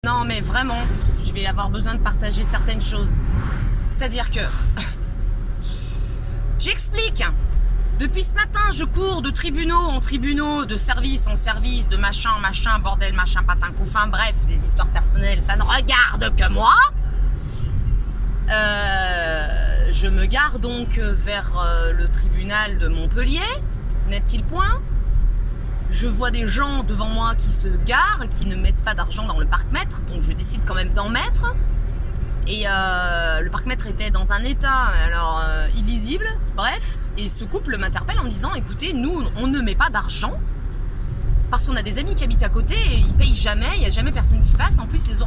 Non, mais vraiment, je vais avoir besoin de partager certaines choses. C'est-à-dire que... J'explique. Depuis ce matin, je cours de tribunaux en tribunaux, de service en service, de machin, bordel, machin, patin, couffin, bref, des histoires personnelles, ça ne regarde que moi. Je me gare donc vers le tribunal de Montpellier, n'est-il point? Je vois des gens devant moi qui se garent, qui ne mettent pas d'argent dans le parc-mètre, donc je décide quand même d'en mettre. Et le parc-mètre était dans un état alors illisible, bref. Et ce couple m'interpelle en me disant, écoutez, nous, on ne met pas d'argent parce qu'on a des amis qui habitent à côté et ils payent jamais, il n'y a jamais personne qui passe. En plus, les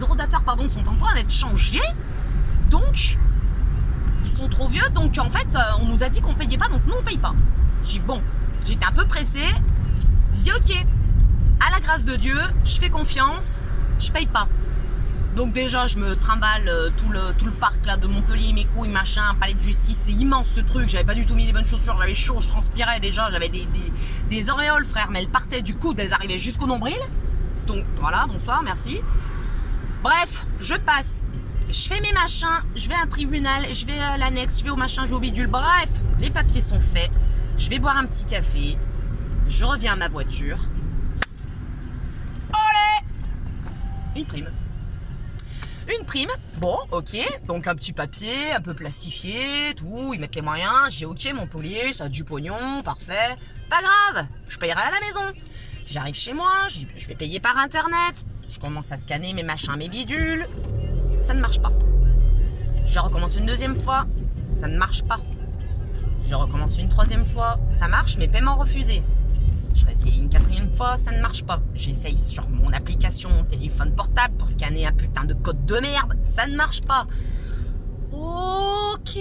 horodateurs sont en train d'être changés, donc ils sont trop vieux. Donc en fait, on nous a dit qu'on payait pas, donc nous on paye pas. J'ai dit bon, j'étais un peu pressée. Je dis ok, à la grâce de Dieu, je fais confiance, je paye pas. Donc déjà, je me trimballe tout le parc là de Montpellier, mes couilles, machin, palais de justice, c'est immense ce truc. J'avais pas du tout mis les bonnes chaussures, j'avais chaud, je transpirais déjà, j'avais des auréoles, frère, mais elles partaient du coude, elles arrivaient jusqu'au nombril. Donc voilà, bonsoir, merci. Bref, je passe, je fais mes machins, je vais à un tribunal, je vais à l'annexe, je vais au machin, je vais au bidule. Bref, les papiers sont faits, je vais boire un petit café, je reviens à ma voiture. Olé! Une prime. Une prime, bon, ok, donc un petit papier, un peu plastifié, tout, ils mettent les moyens, j'ai ok, Montpellier, ça a du pognon, parfait, pas grave, je payerai à la maison. J'arrive chez moi, je vais payer par internet, je commence à scanner mes machins, mes bidules, ça ne marche pas. Je recommence une deuxième fois, ça ne marche pas. Je recommence une troisième fois, ça marche, mais paiement refusé. Je réessaye une quatrième fois, ça ne marche pas. J'essaye sur mon application, mon téléphone portable pour scanner un putain de code de merde, ça ne marche pas. Ok,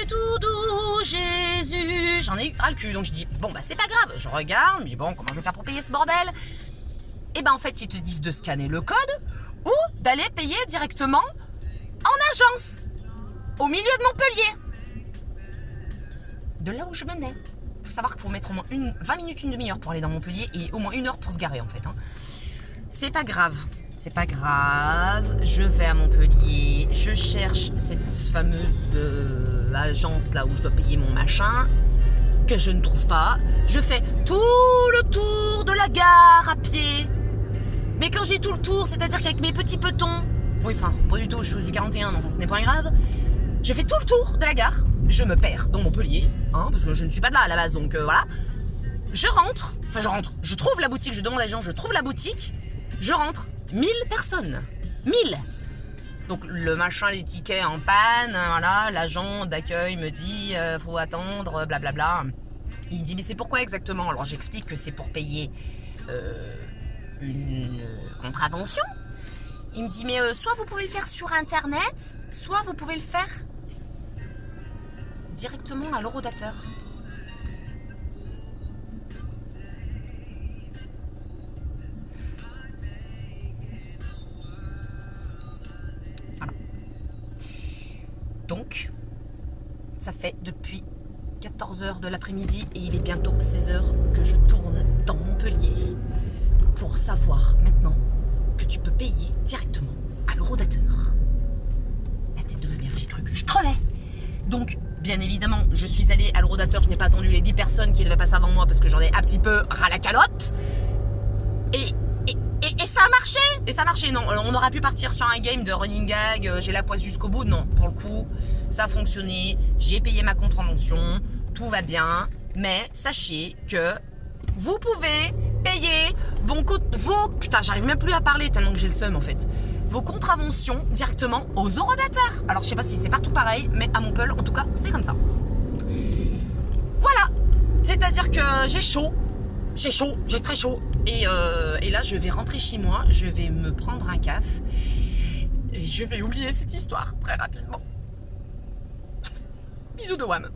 doudou, Jésus. J'en ai eu ras le cul, donc je dis, bon bah c'est pas grave. Je regarde, je dis bon, comment je vais faire pour payer ce bordel? Et ben en fait, ils te disent de scanner le code ou d'aller payer directement en agence, au milieu de Montpellier. De là où je venais. Faut savoir qu'il faut mettre au moins 20 minutes, une demi-heure pour aller dans Montpellier et au moins 1 heure pour se garer en fait. C'est pas grave, c'est pas grave. Je vais à Montpellier, je cherche cette fameuse agence là où je dois payer mon machin, que je ne trouve pas. Je fais tout le tour de la gare à pied. Mais quand j'ai tout le tour, c'est-à-dire qu'avec mes petits petons, oui enfin, pas du tout, je suis du 41, enfin ce n'est pas grave. Je fais tout le tour de la gare, je me perds dans Montpellier, parce que je ne suis pas de là à la base, donc voilà. Je rentre, je trouve la boutique, je demande à les gens, je trouve la boutique, je rentre, 1000 personnes, 1000. Donc le machin, les tickets en panne, voilà, l'agent d'accueil me dit, faut attendre, blablabla. Il me dit, mais c'est pourquoi exactement? Alors j'explique que c'est pour payer une contravention. Il me dit, mais soit vous pouvez le faire sur internet, soit vous pouvez le faire directement à l'horodateur. Voilà. Donc, ça fait depuis 14h de l'après-midi et il est bientôt 16h que je tourne dans Montpellier pour savoir maintenant que tu peux payer directement à l'horodateur. La tête de ma mère, j'ai cru que je crevais. Donc, bien évidemment, je suis allée à l'horodateur, je n'ai pas attendu les 10 personnes qui devaient passer avant moi parce que j'en ai un petit peu ras la calotte. Et ça a marché. Et ça a marché, non. On aurait pu partir sur un game de running gag, j'ai la poisse jusqu'au bout. Non, pour le coup, ça a fonctionné. J'ai payé ma contravention, tout va bien. Mais sachez que vous pouvez payer vos putain, j'arrive même plus à parler tellement que j'ai le seum en fait. Vos contraventions directement aux horodateurs. Alors je sais pas si c'est partout pareil, mais à Montpellier en tout cas c'est comme ça. Voilà, c'est-à-dire que j'ai chaud, j'ai très chaud. Et là je vais rentrer chez moi, je vais me prendre un café et je vais oublier cette histoire très rapidement. Bisous de Wham.